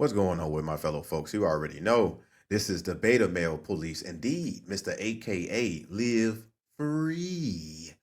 What's going on with my fellow folks? You already know this is the Beta Male Police, indeed, Mr. AKA Live Free,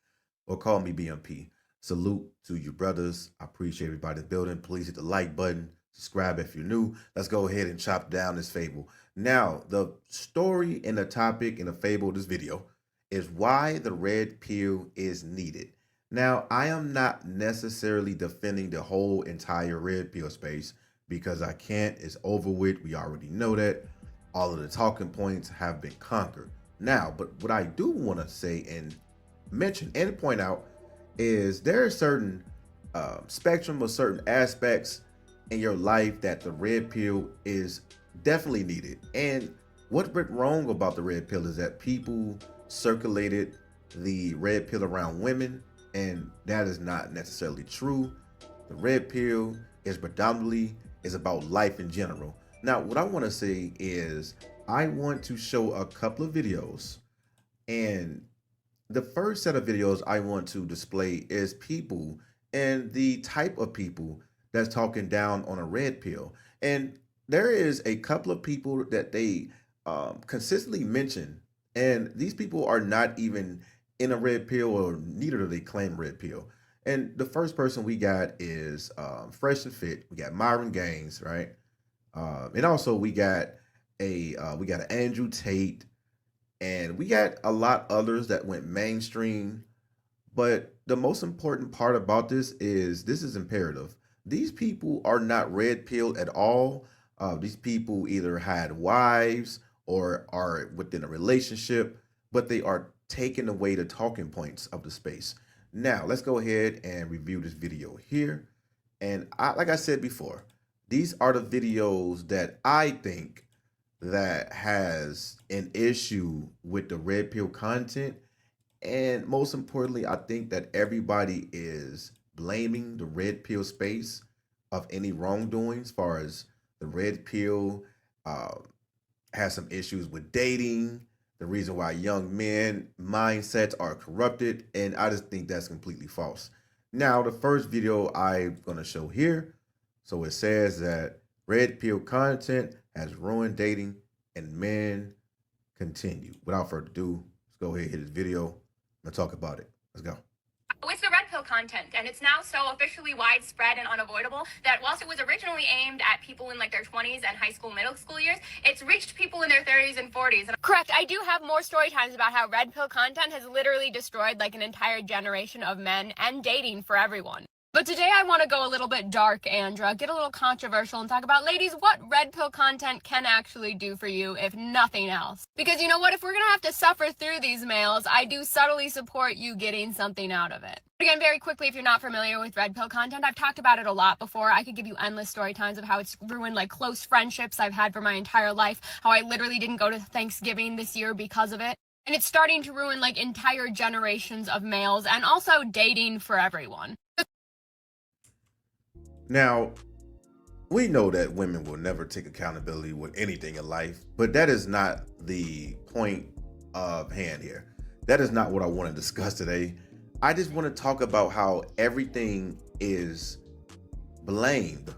or call me BMP. Salute to you, brothers. I appreciate everybody building. Please hit the like button, subscribe if you're new. Let's go ahead and chop down this fable. Now, the story and the topic and the fable of this video is why the red pill is needed. Now, I am not necessarily defending the whole entire red pill space because I can't. It's over with. We already know that. All of the talking points have been conquered. Now, but what I do want to say and mention and point out is there are certain spectrum of certain aspects in your life that the red pill is definitely needed. And what went wrong about the red pill is that people circulated the red pill around women, and that is not necessarily true. The red pill is about life in general. Now, what I want to say is I want to show a couple of videos, and the first set of videos I want to display is people and the type of people that's talking down on a red pill. And there is a couple of people that they consistently mention, and these people are not even in a red pill, or neither do they claim red pill. And the first person we got is Fresh and Fit. We got Myron Gaines, right? And also we got an Andrew Tate, and we got a lot others that went mainstream. But the most important part about this is imperative. These people are not red pilled at all. These people either had wives or are within a relationship, but they are taking away the talking points of the space. Now, let's go ahead and review this video here. And like I said before, these are the videos that I think that has an issue with the red pill content. And most importantly, I think that everybody is blaming the red pill space of any wrongdoing, as far as the red pill uh, has some issues with dating, the reason why young men mindsets are corrupted, and I just think that's completely false. Now, the first video I'm going to show here, so it says that red pill content has ruined dating and men continue. Without further ado, let's go ahead and hit this video and talk about it. Let's go. With the red pill content, and it's now so officially widespread and unavoidable that whilst it was originally aimed at people in like their 20s and high school, middle school years, it's reached people in their 30s and 40s. Correct, I do have more story times about how red pill content has literally destroyed like an entire generation of men and dating for everyone. But today I want to go a little bit dark, Andra, get a little controversial and talk about, ladies, what red pill content can actually do for you, if nothing else. Because you know what, if we're going to have to suffer through these males, I do subtly support you getting something out of it. Again, very quickly, if you're not familiar with red pill content, I've talked about it a lot before. I could give you endless story times of how it's ruined like close friendships I've had for my entire life, how I literally didn't go to Thanksgiving this year because of it. And it's starting to ruin like entire generations of males and also dating for everyone. Now, we know that women will never take accountability with anything in life, but that is not the point of hand here. That is not what I want to discuss today. I just want to talk about how everything is blamed.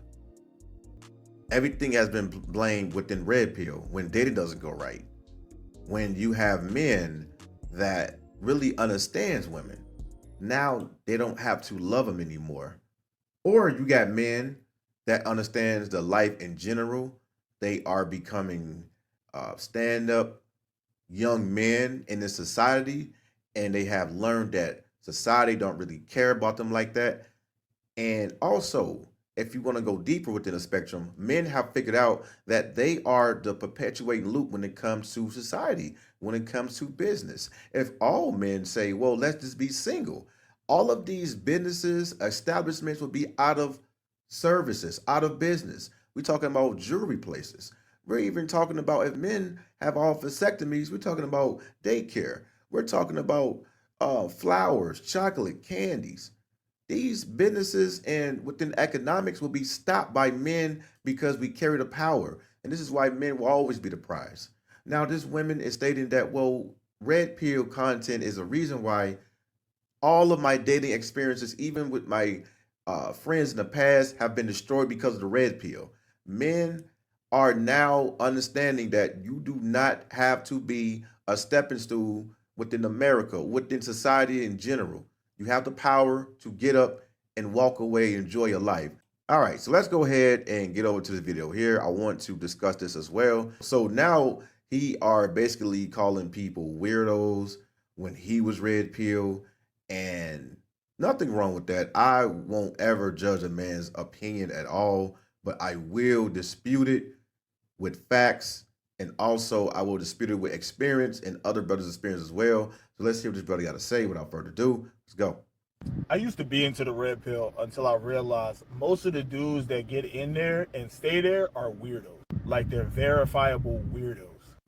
Everything has been blamed within red pill when dating doesn't go right. When you have men that really understands women, now they don't have to love them anymore. Or you got men that understands the life in general. They are becoming stand-up young men in this society, and they have learned that society don't really care about them like that. And also, if you want to go deeper within the spectrum, men have figured out that they are the perpetuating loop when it comes to society, when it comes to business. If all men say, well, let's just be single, all of these businesses, establishments will be out of services, out of business. We're talking about jewelry places. We're even talking about, if men have all vasectomies, we're talking about daycare. We're talking about flowers, chocolate, candies. These businesses and within economics will be stopped by men because we carry the power. And this is why men will always be the prize. Now, this woman is stating that, well, red pill content is a reason why all of my dating experiences, even with my friends in the past, have been destroyed because of the red pill. Men are now understanding that you do not have to be a stepping stool within America, within society in general. You have the power to get up and walk away, enjoy your life. All right, so let's go ahead and get over to the video here. I want to discuss this as well. So now he are basically calling people weirdos when he was red pill, and nothing wrong with that. I won't ever judge a man's opinion at all, but I will dispute it with facts, and also I will dispute it with experience and other brothers' experience as well. So let's hear what this brother got to say. Without further ado, let's go. I used to be into the red pill until I realized most of the dudes that get in there and stay there are weirdos. Like, they're verifiable weirdos.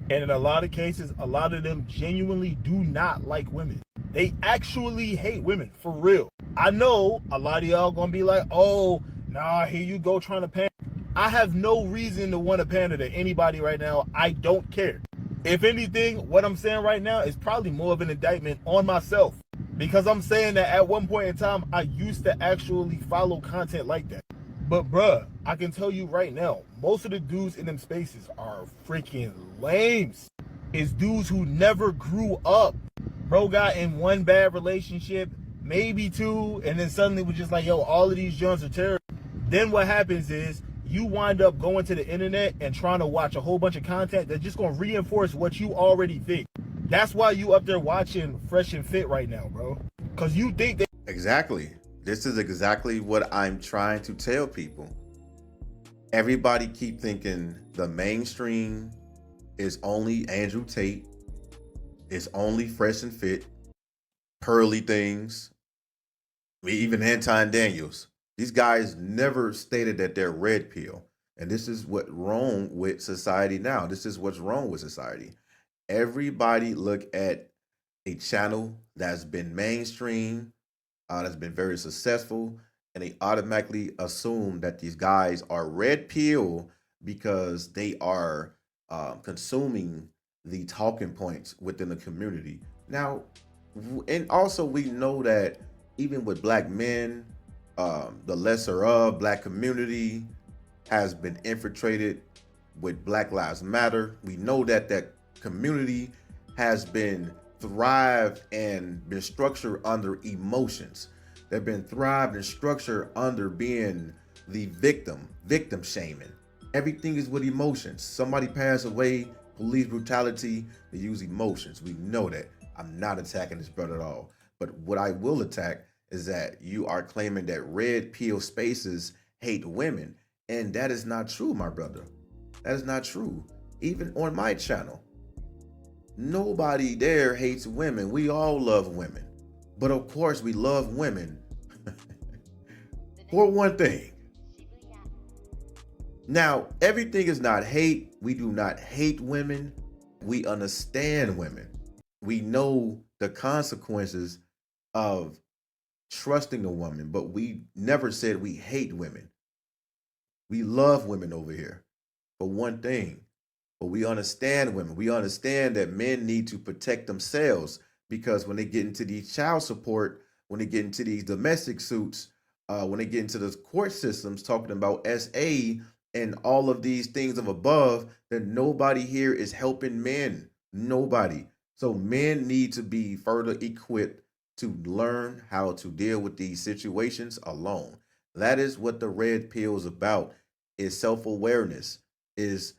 And in a lot of cases, a lot of them genuinely do not like women. They actually hate women, for real. I know a lot of y'all gonna be like, oh, nah, here you go trying to pander. I have no reason to want to pander to anybody right now. I don't care. If anything, what I'm saying right now is probably more of an indictment on myself. Because I'm saying that at one point in time, I used to actually follow content like that. But bruh, I can tell you right now, most of the dudes in them spaces are freaking lames. It's dudes who never grew up. Bro got in one bad relationship, maybe two, and then suddenly was just like, yo, all of these joints are terrible. Then what happens is you wind up going to the internet and trying to watch a whole bunch of content that's just going to reinforce what you already think. That's why you up there watching Fresh and Fit right now, bro. Because you think that... Exactly. This is exactly what I'm trying to tell people. Everybody keep thinking the mainstream is only Andrew Tate, is only Fresh and Fit, Pearly Things, even Anton Daniels. These guys never stated that they're red pill. And this is what's wrong with society now. This is what's wrong with society. Everybody look at a channel that's been mainstream, that's been very successful, and they automatically assume that these guys are red pill because they are consuming the talking points within the community. Now, and also we know that even with black men, the lesser of black community has been infiltrated with Black Lives Matter. We know that that community has been thrived and been structured under emotions. They've been thrived and structured under being the victim shaming. Everything is with emotions. Somebody passed away, police brutality, they use emotions. We know that. I'm not attacking this brother at all. But what I will attack is that you are claiming that red pill spaces hate women. And that is not true, my brother. That is not true. Even on my channel, nobody there hates women. We all love women. But of course, we love women for one thing. Now, everything is not hate. We do not hate women. We understand women. We know the consequences of trusting a woman, but we never said we hate women. We love women over here for one thing, but we understand women. We understand that men need to protect themselves, because when they get into these child support, when they get into these domestic suits, when they get into the court systems talking about SA and all of these things of above, that nobody here is helping men. Nobody. So men need to be further equipped to learn how to deal with these situations alone. That is what the red pill is about, is self-awareness, is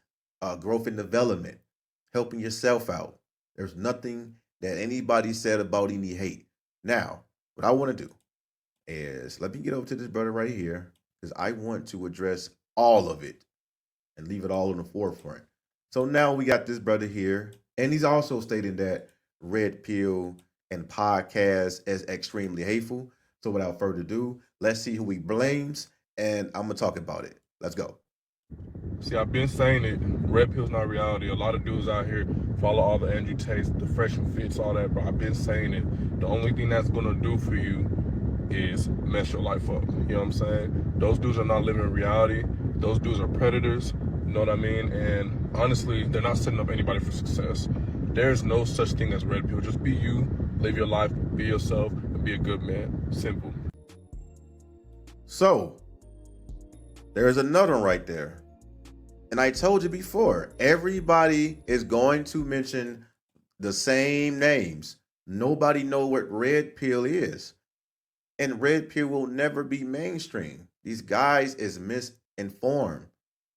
growth and development, helping yourself out. There's nothing that anybody said about any hate. Now, what I want to do is, let me get over to this brother right here, because I want to address all of it and leave it all in the forefront. So now we got this brother here, and he's also stating that red pill and podcast is extremely hateful. So without further ado, let's see who he blames, and I'm gonna talk about it. Let's go. See, I've been saying it. Red pill's not reality. A lot of dudes out here follow all the Andrew Tates, the Fresh and Fits, all that, bro. I've been saying it. The only thing that's gonna do for you is mess your life up. You know what I'm saying? Those dudes are not living in reality. Those dudes are predators. You know what I mean? And honestly, they're not setting up anybody for success. There's no such thing as red pill. Just be you, live your life, be yourself, and be a good man. Simple. So there's another one right there. And I told you before, everybody is going to mention the same names. Nobody know what red pill is. And red pill will never be mainstream. These guys is misinformed.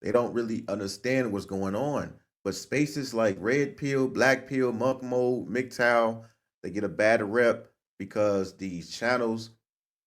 They don't really understand what's going on. But spaces like red pill, black pill, monk mode, MGTOW, they get a bad rep because these channels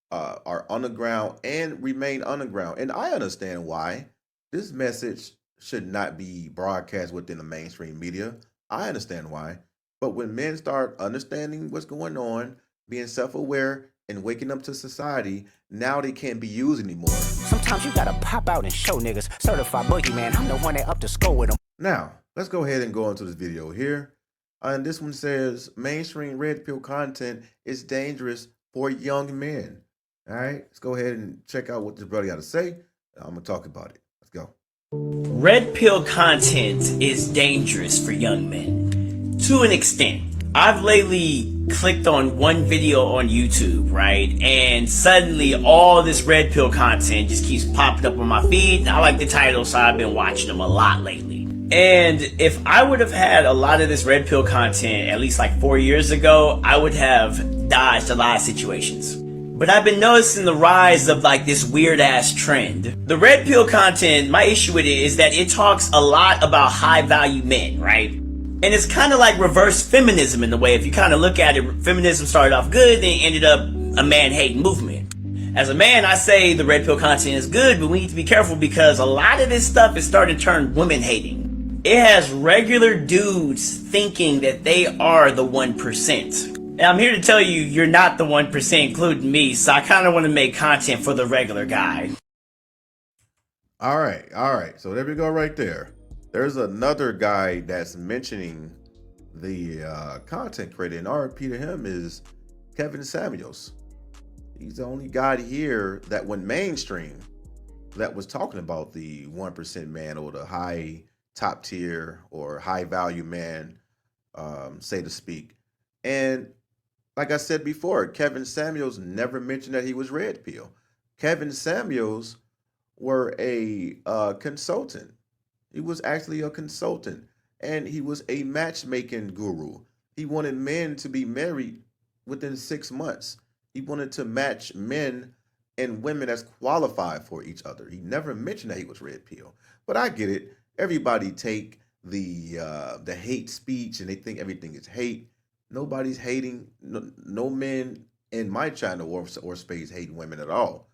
are underground and remain underground. And I understand why. This message should not be broadcast within the mainstream media. I understand why. But when men start understanding what's going on, being self-aware and waking up to society, now they can't be used anymore. Sometimes you gotta pop out and show niggas. Certified boogeyman, I'm the one that up to score with them. Now, let's go ahead and go into this video here. And this one says, mainstream red pill content is dangerous for young men. All right, let's go ahead and check out what this brother got to say. I'm going to talk about it. Let's go. Red pill content is dangerous for young men to an extent. I've lately clicked on one video on YouTube, right? And suddenly all this red pill content just keeps popping up on my feed. I like the title, so I've been watching them a lot lately. And if I would have had a lot of this red pill content at least like 4 years ago, I would have dodged a lot of situations. But I've been noticing the rise of like this weird ass trend. The red pill content, my issue with it is that it talks a lot about high value men, right? And it's kind of like reverse feminism in a way. If you kind of look at it, feminism started off good, then ended up a man-hating movement. As a man, I say the red pill content is good, but we need to be careful because a lot of this stuff is starting to turn women-hating. It has regular dudes thinking that they are the 1%. And I'm here to tell you, you're not the 1%, including me, so I kind of want to make content for the regular guy. All right. So there we go right there. There's another guy that's mentioning the content creator, and RP to him is Kevin Samuels. He's the only guy here that went mainstream that was talking about the 1% man or the high top tier or high value man, say to speak. And like I said before, Kevin Samuels never mentioned that he was red pill. Kevin Samuels were a consultant. He was actually a consultant, and he was a matchmaking guru. He wanted men to be married within 6 months. He wanted to match men and women that's qualified for each other. He never mentioned that he was red pill. But I get it. Everybody take the hate speech and they think everything is hate. Nobody's hating. No men in my channel or space hate women at all.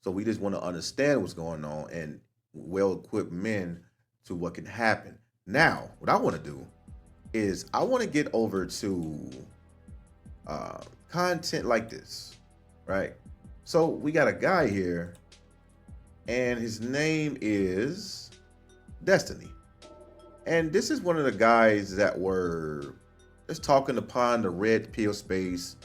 So we just want to understand what's going on and well-equipped men to what can happen. Now, what I want to do is I want to get over to content like this, right? So we got a guy here, and his name is Destiny. And this is one of the guys that were just talking upon the red pill space,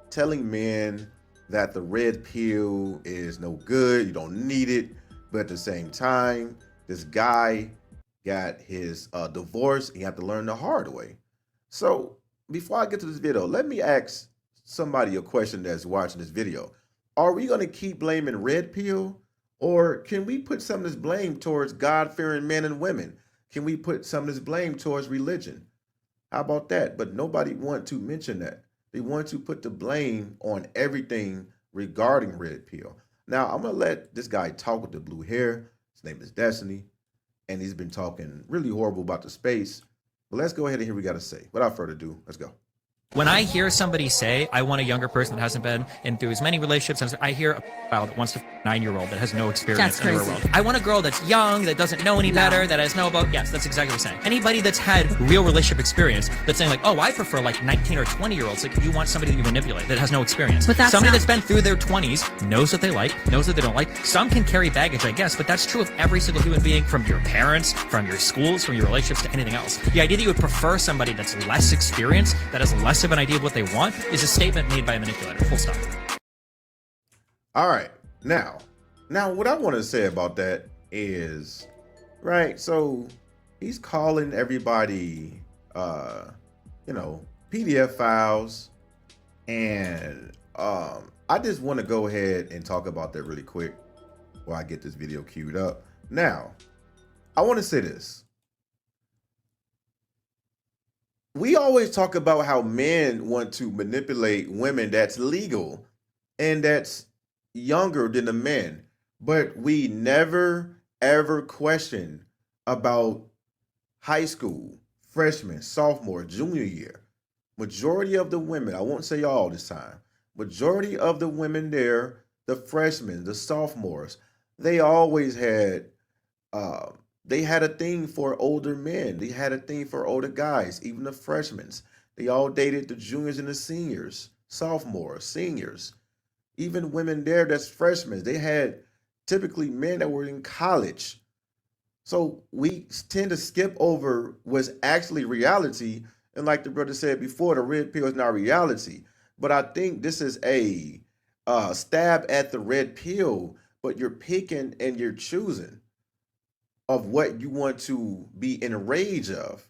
telling men that the red pill is no good, you don't need it. But at the same time, this guy got his divorce. He had to learn the hard way. So before I get to this video, let me ask somebody a question that's watching this video. Are we going to keep blaming red pill, or can we put some of this blame towards God-fearing men and women? Can we put some of this blame towards religion? How about that? But nobody want to mention that. They want to put the blame on everything regarding red pill. Now, I'm going to let this guy talk with the blue hair. His name is Destiny, and he's been talking really horrible about the space. But let's go ahead and hear what we got to say. Without further ado, let's go. When I hear somebody say, I want a younger person that hasn't been in through as many relationships, I hear a child that wants a 9-year-old that has no experience in the real world. I want a girl that's young, that doesn't know any better, that has no about, yes, that's exactly what I'm saying. Anybody that's had real relationship experience that's saying like, oh, I prefer like 19 or 20-year-olds, like you want somebody that you manipulate that has no experience. But somebody that's been through their 20s, knows what they like, knows what they don't like. Some can carry baggage, I guess, but that's true of every single human being, from your parents, from your schools, from your relationships to anything else. The idea that you would prefer somebody that's less experienced, that has less of an idea of what they want, is a statement made by a manipulator, full stop. All right. Now what I want to say about that is, right, so he's calling everybody, PDF files. And I just want to go ahead and talk about that really quick while I get this video queued up. Now, I want to say this. We always talk about how men want to manipulate women that's legal and that's younger than the men, but we never ever question about high school, freshman, sophomore, junior year. Majority of the women, I won't say all this time, majority of the women there, the freshmen, the sophomores, they always had uh, they had a thing for older men. They had a thing for older guys, even the freshmen. They all dated the juniors and the seniors, sophomores, seniors. Even women there that's freshmen. They had typically men that were in college. So we tend to skip over what's actually reality. And like the brother said before, the red pill is not reality. But I think this is a stab at the red pill, but you're picking and you're choosing of what you want to be enraged of.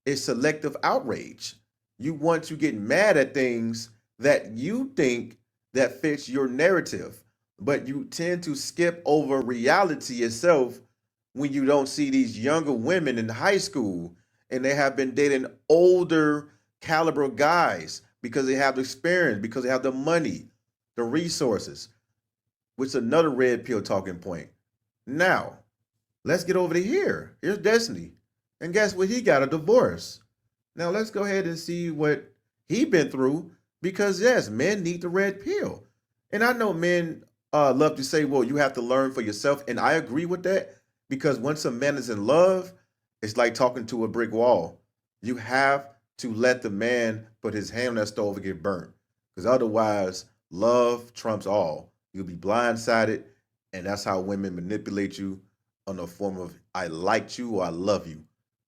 It's selective outrage. You want to get mad at things that you think that fits your narrative, but you tend to skip over reality itself when you don't see these younger women in high school and they have been dating older caliber guys because they have the experience, because they have the money, the resources, which is another red pill talking point. Now, let's get over to here. Here's Destiny. And guess what? He got a divorce. Now let's go ahead and see what he been through because yes, men need the red pill. And I know men love to say, well, you have to learn for yourself. And I agree with that because once a man is in love, it's like talking to a brick wall. You have to let the man put his hand on that stove and get burnt because otherwise, love trumps all. You'll be blindsided. And that's how women manipulate you on the form of I liked you or I love you.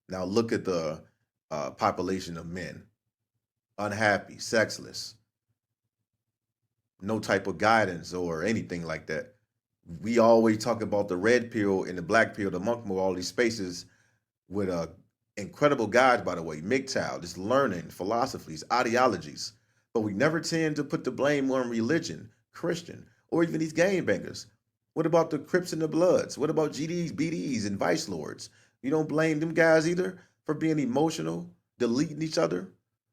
Now look at the population of men unhappy, sexless, no type of guidance or anything like that. We always talk about the red pill and the black pill, the monk move, all these spaces with incredible guys, by the way, MGTOW, just learning philosophies, ideologies. But we never tend to put the blame on religion, Christian, or even these game bangers. What about the Crips and the Bloods? What about GDs, BDs, and Vice Lords? You don't blame them guys either for being emotional, deleting each other,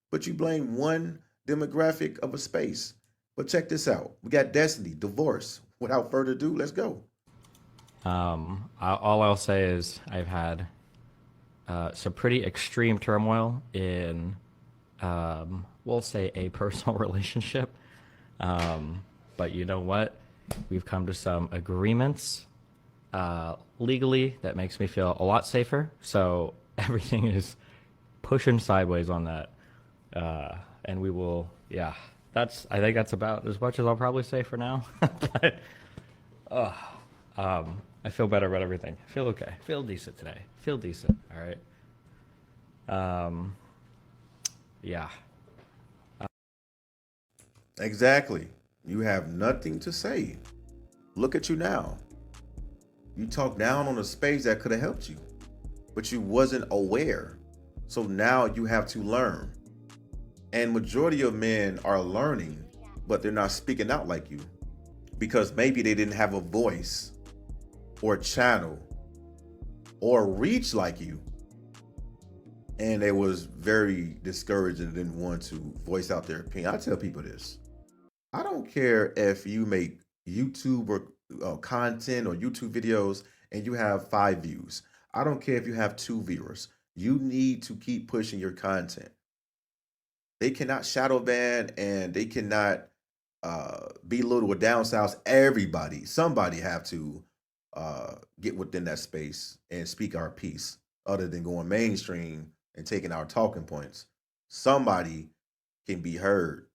but you blame one demographic of a space. But check this out. We got Destiny, divorce. Without further ado, let's go. All I'll say is I've had some pretty extreme turmoil in, we'll say, a personal relationship. But you know what? We've come to some agreements legally that makes me feel a lot safer. So everything is pushing sideways on that. And we will, yeah, I think that's about as much as I'll probably say for now. But I feel better about everything. I feel okay. I feel decent today. I feel decent. All right. Yeah. Exactly. You have nothing to say. Look at you now. You talked down on a space that could have helped you, but you wasn't aware. So now you have to learn. And majority of men are learning, but they're not speaking out like you because maybe they didn't have a voice or channel or reach like you. And they was very discouraged and didn't want to voice out their opinion. I tell people this. I don't care if you make YouTube or content or YouTube videos and you have 5 views. I don't care if you have 2 viewers. You need to keep pushing your content. They cannot shadow ban and they cannot belittle or downsize everybody. Somebody have to get within that space and speak our piece other than going mainstream and taking our talking points. Somebody can be heard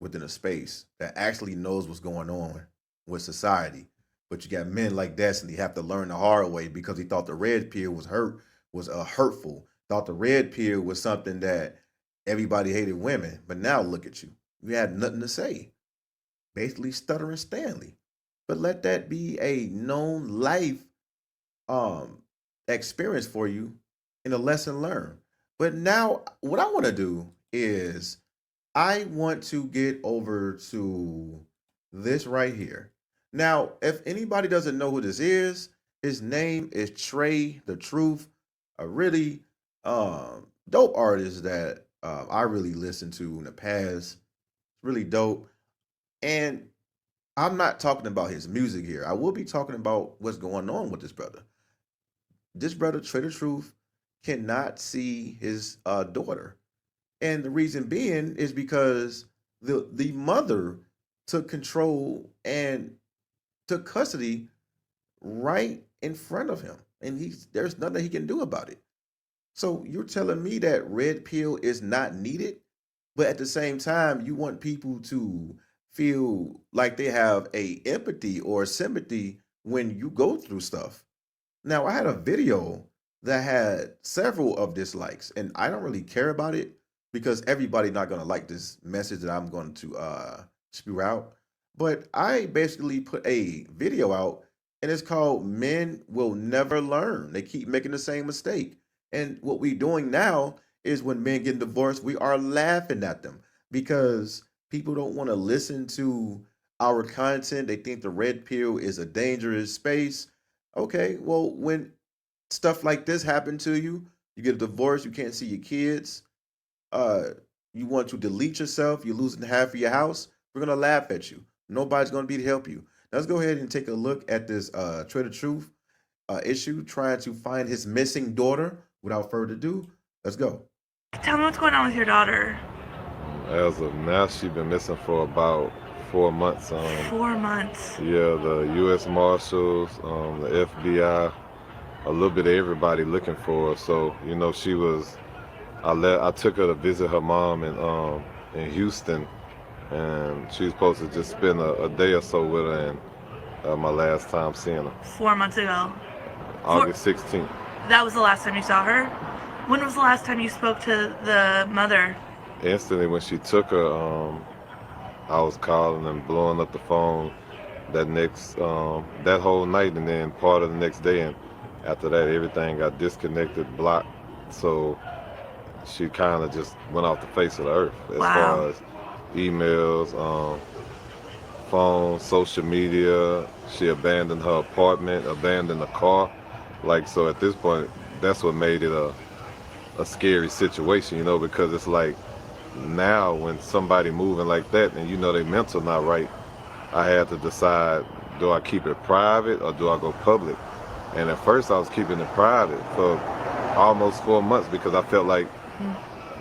within a space that actually knows what's going on with society. But you got men like Destiny have to learn the hard way because he thought the red pill was hurtful. Thought the red pill was something that everybody hated women. But now look at you. You had nothing to say. Basically stuttering Stanley. But let that be a known life experience for you and a lesson learned. But now what I want to do is I want to get over to this right here. Now, if anybody doesn't know who this is, His name is Trae the Truth, a really dope artist that I really listened to in the past. Really dope. And I'm not talking about his music here. I will be talking about what's going on with this brother. This brother, Trae the Truth, cannot see his daughter. And the reason being is because the mother took control and took custody right in front of him. And there's nothing he can do about it. So you're telling me that red pill is not needed, but at the same time, you want people to feel like they have a empathy or sympathy when you go through stuff. Now, I had a video that had several of dislikes, and I don't really care about it because everybody's not going to like this message that I'm going to spew out. But I basically put a video out, and it's called Men Will Never Learn. They keep making the same mistake. And what we're doing now is when men get divorced, we are laughing at them because people don't want to listen to our content. They think the red pill is a dangerous space. Okay, well, when stuff like this happen to you, you get a divorce, you can't see your kids, uh, you want to delete yourself, you're losing half of your house, we're gonna laugh at you. Nobody's gonna be to help you. Now, let's go ahead and take a look at this Trae the Truth issue, trying to find his missing daughter. Without further ado, let's go. Tell me what's going on with your daughter. As of now, she's been missing for about 4 months. 4 months. Yeah, the U.S. Marshals, the FBI, a little bit of everybody looking for her. So, you know, I took her to visit her mom in Houston, and she was supposed to just spend a day or so with her, and my last time seeing her, 4 months ago. August 16th. That was the last time you saw her? When was the last time you spoke to the mother? Instantly when she took her, I was calling and blowing up the phone that whole night, and then part of the next day, and after that everything got disconnected, blocked. So she kind of just went off the face of the earth as far as emails, phone, social media. She abandoned her apartment, abandoned the car. Like, so at this point, that's what made it a scary situation, you know, because it's like now when somebody moving like that and you know they mental not right, I had to decide, do I keep it private or do I go public? And at first I was keeping it private for almost 4 months because I felt like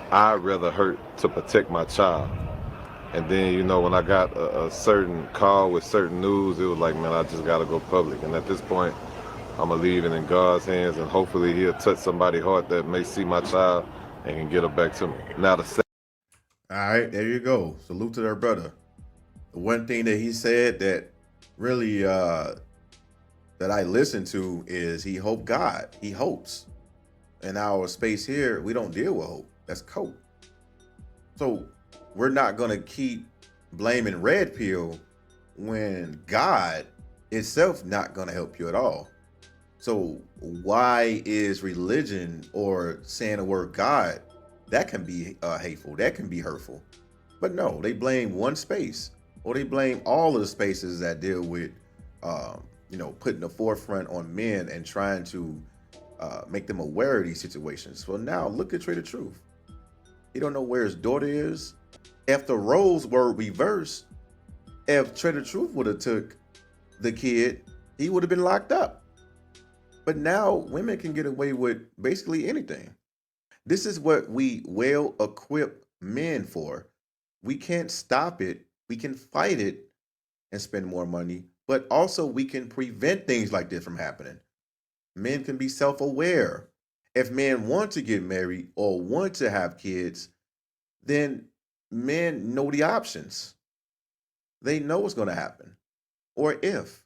I'd rather hurt to protect my child. And then, you know, when I got a certain call with certain news, it was like, man, I just got to go public. And at this point, I'm going to leave it in God's hands, and hopefully he'll touch somebody's heart that may see my child and can get her back to me. Now, All right, there you go. Salute to their brother. The one thing that he said that really that I listened to is he hoped God. He hopes. In our space here, we don't deal with hope. That's cope. So we're not going to keep blaming red pill when God itself not going to help you at all. So why is religion or saying the word God, that can be hateful, that can be hurtful. But no, they blame one space, or they blame all of the spaces that deal with, putting the forefront on men and trying to make them aware of these situations. Well, now look at Trae the Truth. He don't know where his daughter is. If the roles were reversed, if Trae the Truth would have took the kid, he would have been locked up. But now women can get away with basically anything. This is what we well-equipped men for. We can't stop it. We can fight it and spend more money, but also we can prevent things like this from happening. Men can be self-aware. If men want to get married or want to have kids, then men know the options. They know what's going to happen, or if,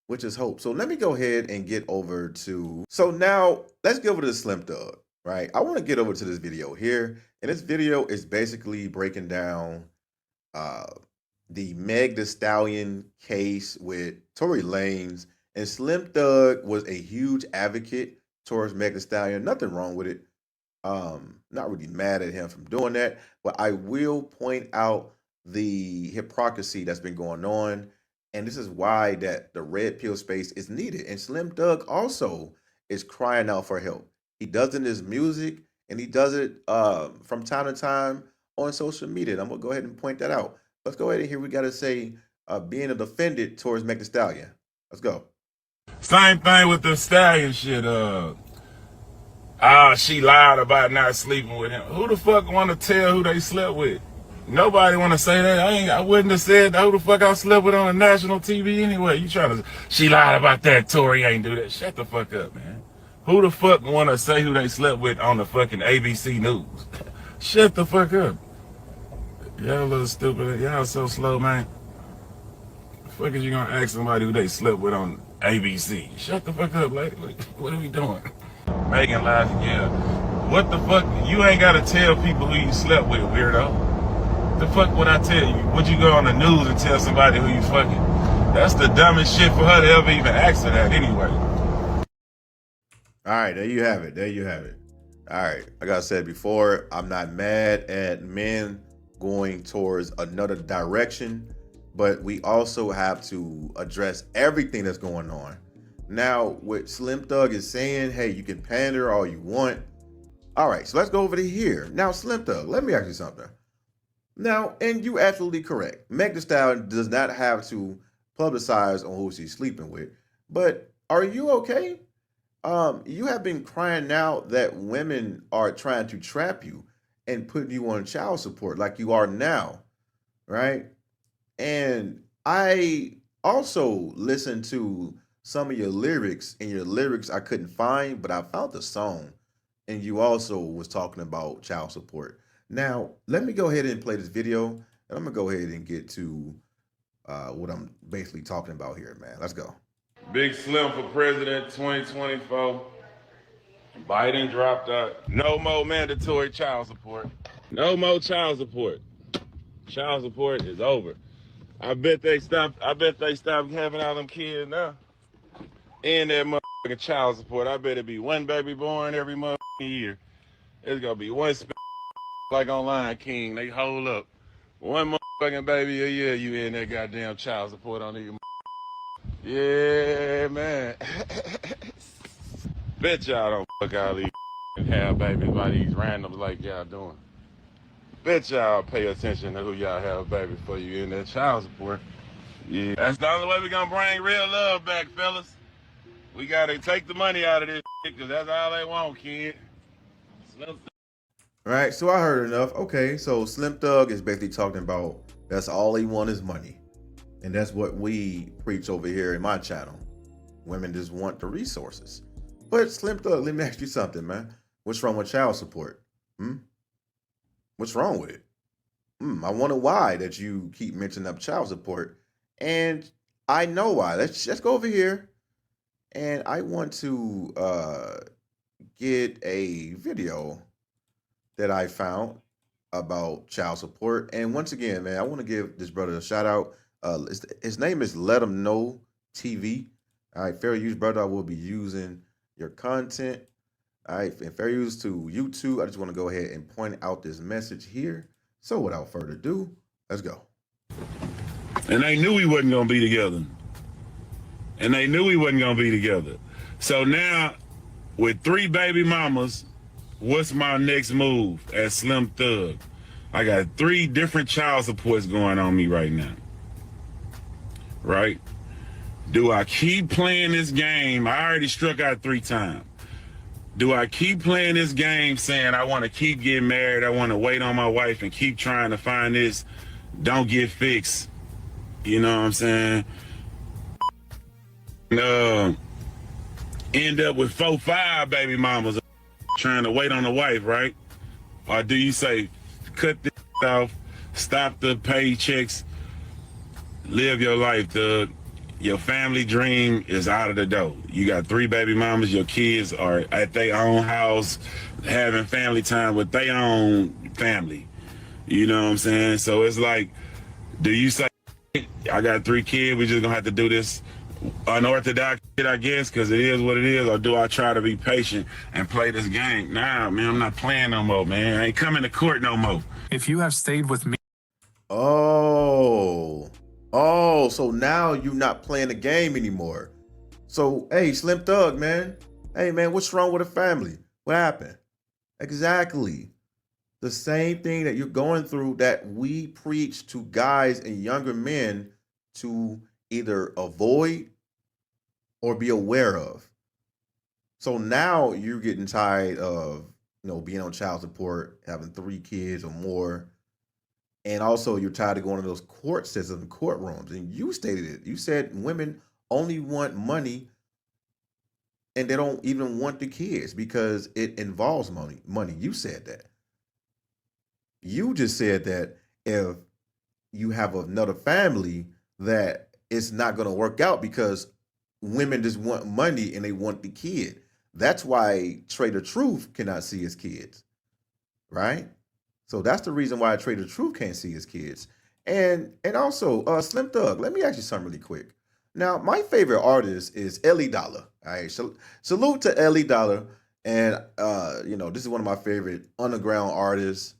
which is hope. So let me go ahead and get over to, so now let's get over to Slim Thug, right? I want to get over to this video here. And this video is basically breaking down the Meg Thee Stallion case with Tory Lanez. And Slim Thug was a huge advocate towards Meg Thee Stallion. Nothing wrong with it. Not really mad at him from doing that, but I will point out the hypocrisy that's been going on And this is why that the red pill space is needed. And Slim Thug also is crying out for help. He does it in his music, and he does it from time to time on social media. And I'm gonna go ahead and point that out. Let's go ahead and hear we gotta say being a defendant towards Meg Thee Stallion. Let's go. Same thing with the Stallion shit. She lied about not sleeping with him. Who the fuck want to tell who they slept with? Nobody want to say that. I wouldn't have said that. Who the fuck I slept with on a national TV anyway? You trying to? She lied about that. Tory ain't do that. Shut the fuck up, man. Who the fuck want to say who they slept with on the fucking ABC News? Shut the fuck up. Y'all little stupid. Y'all so slow, man. The fuck is you gonna ask somebody who they slept with on ABC? Shut the fuck up, lady. What are we doing? Megan lies again. What the fuck? You ain't gotta tell people who you slept with, weirdo. The fuck would I tell you? Would you go on the news and tell somebody who you fucking? That's the dumbest shit for her to ever even ask her that anyway. All right, there you have it. There you have it. All right, like I said before, I'm not mad at men going towards another direction, but we also have to address everything that's going on. Now, what Slim Thug is saying, hey, you can pander all you want. All right, so let's go over to here. Now, Slim Thug, let me ask you something. Now, and you absolutely correct. Meg Thee Stallion does not have to publicize on who she's sleeping with. But are you okay? You have been crying out that women are trying to trap you and put you on child support like you are now, right? And I also listened to some of your lyrics, and your lyrics I couldn't find, but I found the song, and you also was talking about child support. Now, let me go ahead and play this video, and I'm gonna go ahead and get to what I'm basically talking about here, man. Let's go. Big Slim for president 2024. Biden dropped out. No more mandatory child support. No more child support. Child support is over. I bet they stopped having all them kids now. And that motherfucking child support. I bet it be one baby born every motherfucking year. It's gonna be one like on Lion King. They hold up. One motherfucking baby a year, you in that goddamn child support on these. Yeah, man. Bet y'all don't fuck all these and have babies by these randoms like y'all doing. Bet y'all pay attention to who y'all have babies for you in that child support. Yeah, that's the only way we gonna bring real love back, fellas. We gotta take the money out of this because that's all they want, kid. All right, so I heard enough. Okay, so Slim Thug is basically talking about that's all they want is money. And that's what we preach over here in my channel. Women just want the resources. But Slim Thug, let me ask you something, man. What's wrong with child support? What's wrong with it? I wonder why that you keep mentioning up child support. And I know why. Let's go over here. And I want to get a video that I found about child support. And once again, man, I want to give this brother a shout out. His name is Let 'Em Know TV. All right, fair use, brother. I will be using your content. All right, and fair use to YouTube. I just want to go ahead and point out this message here. So without further ado, let's go. And they knew we wasn't gonna be together. So now, with 3 baby mamas, what's my next move as Slim Thug? I got 3 different child supports going on me right now. Right? Do I keep playing this game? I already struck out 3 times. Do I keep playing this game saying I want to keep getting married, I want to wait on my wife and keep trying to find this, don't get fixed, you know what I'm saying? End up with 4, 5 baby mamas trying to wait on the wife, right? Or do you say, cut this off, stop the paychecks, live your life, Thug? Your family dream is out of the door. You got 3 baby mamas, your kids are at their own house, having family time with their own family. You know what I'm saying? So it's like, do you say, I got 3 kids, we just gonna have to do this unorthodox shit, I guess, because it is what it is, or do I try to be patient and play this game? Nah, man, I'm not playing no more, man. I ain't coming to court no more. If you have stayed with me. Oh, Oh, so now you're not playing the game anymore. So, hey, Slim Thug, man. Hey, man, what's wrong with the family? What happened? Exactly. The same thing that you're going through that we preach to guys and younger men to either avoid or be aware of. So now you're getting tired of, being on child support, having 3 kids or more. And also you're tired of going to those court systems and courtrooms. And you stated it. You said women only want money and they don't even want the kids because it involves money. You said that. You just said that if you have another family, that it's not going to work out because women just want money and they want the kid. That's why Trae the Truth cannot see his kids, right? So that's the reason why Trae the Truth can't see his kids. And also, Slim Thug, let me ask you something really quick. Now, my favorite artist is Ellie Dollar. All right, salute to Ellie Dollar. And, this is one of my favorite underground artists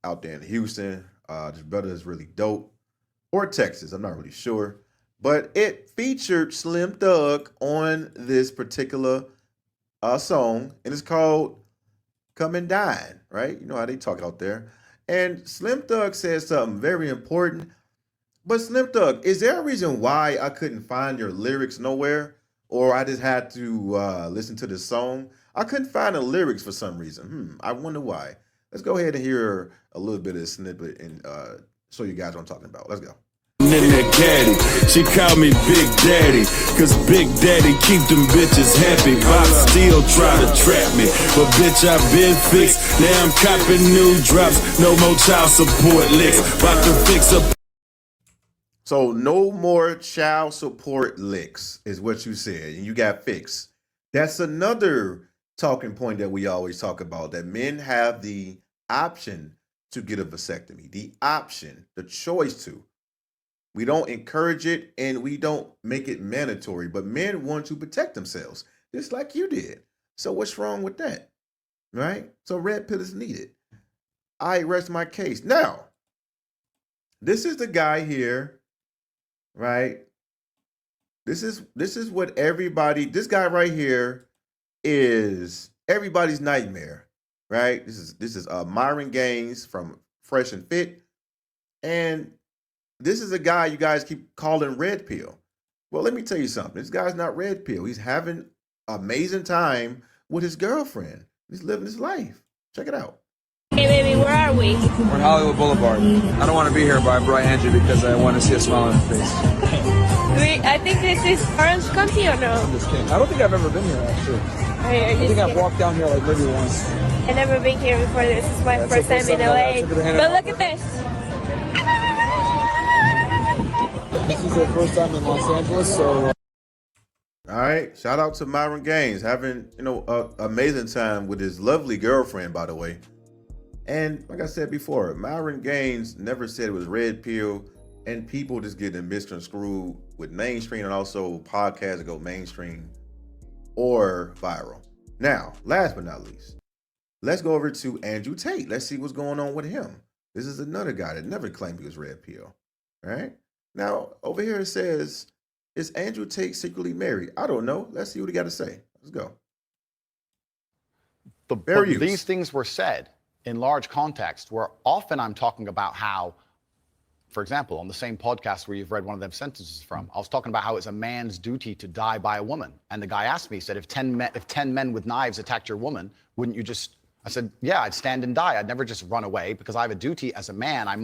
out there in Houston. This brother is really dope. Or Texas, I'm not really sure. But it featured Slim Thug on this particular song, and it's called Come and Dine, right? You know how they talk out there. And Slim Thug says something very important. But Slim Thug, is there a reason why I couldn't find your lyrics nowhere? Or I just had to listen to this song? I couldn't find the lyrics for some reason. I wonder why. Let's go ahead and hear a little bit of this snippet and show you guys what I'm talking about. Let's go. In that caddy, she called me Big Daddy, cause Big Daddy keep them bitches happy. Bob still try to trap me, but bitch I been fixed. Now I'm copping new drops, no more child support licks. About to fix up. So no more child support licks is what you said, and you got fixed. That's another talking point that we always talk about, that men have the option to get a vasectomy, the option, the choice to. We don't encourage it and we don't make it mandatory, but men want to protect themselves, just like you did. So what's wrong with that, right? So red pill is needed. I rest my case. Now, this is the guy here, right? This is what this guy right here is everybody's nightmare, right? This is Myron Gaines from Fresh and Fit. And this is a guy you guys keep calling red pill. Well, let me tell you something. This guy's not red pill. He's having an amazing time with his girlfriend. He's living his life. Check it out. Hey, baby, where are we? We're on Hollywood Boulevard. I don't want to be here, but I brought Angie because I want to see a smile on her face. I think this is Orange County or no? I'm just kidding. I don't think I've ever been here, actually. I think I've walked down here like maybe once. I've never been here before. This is my first time in LA. But look at this. This is her first time in Los Angeles, so. All right, shout out to Myron Gaines, having an amazing time with his lovely girlfriend, by the way. And like I said before, Myron Gaines never said it was red pill, and people just getting misconstrued with mainstream and also podcasts that go mainstream or viral. Now, last but not least, let's go over to Andrew Tate. Let's see what's going on with him. This is another guy that never claimed he was red pill. All right. Now, over here it says, is Andrew Tate secretly married? I don't know. Let's see what he got to say. Let's go. But these things were said in large context where often I'm talking about how, for example, on the same podcast where you've read one of them sentences from, I was talking about how it's a man's duty to die by a woman. And the guy asked me, he said, if 10 men with knives attacked your woman, wouldn't you just, I said, yeah, I'd stand and die. I'd never just run away because I have a duty as a man. I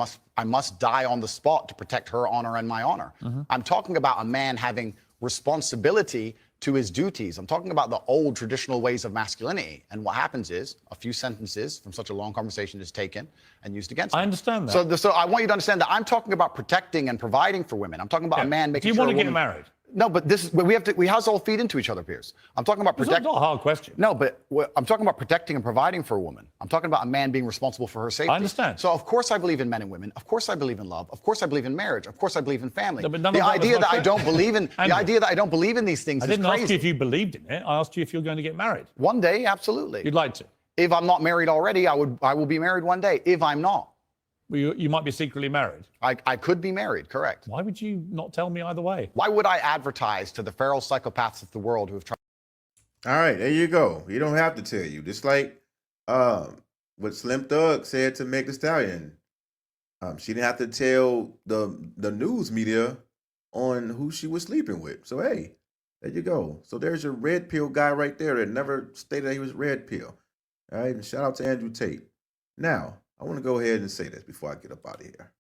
must die on the spot to protect her honor and my honor. I'm talking about a man having responsibility to his duties. I'm talking about the old traditional ways of masculinity. And what happens is a few sentences from such a long conversation is taken and used against him. I understand that. So I want you to understand that I'm talking about protecting and providing for women. I'm talking about a man making sure. Do you want to get married? No, but we have to all feed into each other, Piers. I'm talking about protecting. It's not a hard question. No, but I'm talking about protecting and providing for a woman. I'm talking about a man being responsible for her safety. I understand. So of course I believe in men and women. Of course I believe in love. Of course I believe in marriage. Of course I believe in family. No, but the idea that I don't believe in the idea that I don't believe in these things is crazy. I didn't ask you if you believed in it. I asked you if you're going to get married. One day, absolutely. You'd like to. If I'm not married already, I will be married one day. If I'm not. You might be secretly married. I could be married, correct. Why would you not tell me either way? Why would I advertise to the feral psychopaths of the world who have tried? All right, there you go. You don't have to tell you. Just like what Slim Thug said to Meg Thee Stallion. She didn't have to tell the news media on who she was sleeping with. So hey, there you go. So there's your red pill guy right there that never stated that he was red pill. All right, and shout out to Andrew Tate. Now, I want to go ahead and say this before I get up out of here.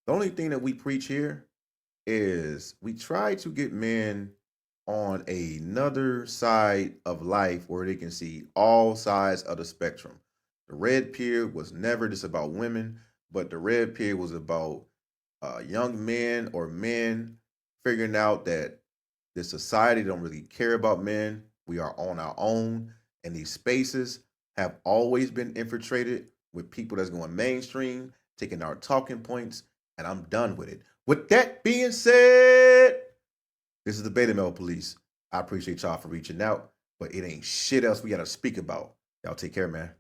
The only thing that we preach here is we try to get men on another side of life where they can see all sides of the spectrum. The red pill was never just about women, but the red pill was about young men or men figuring out that the society don't really care about men. We are on our own, and these spaces have always been infiltrated with people that's going mainstream, taking our talking points, and I'm done with it. With that being said, this is the Beta Male Police. I appreciate y'all for reaching out, but it ain't shit else we got to speak about. Y'all take care, man.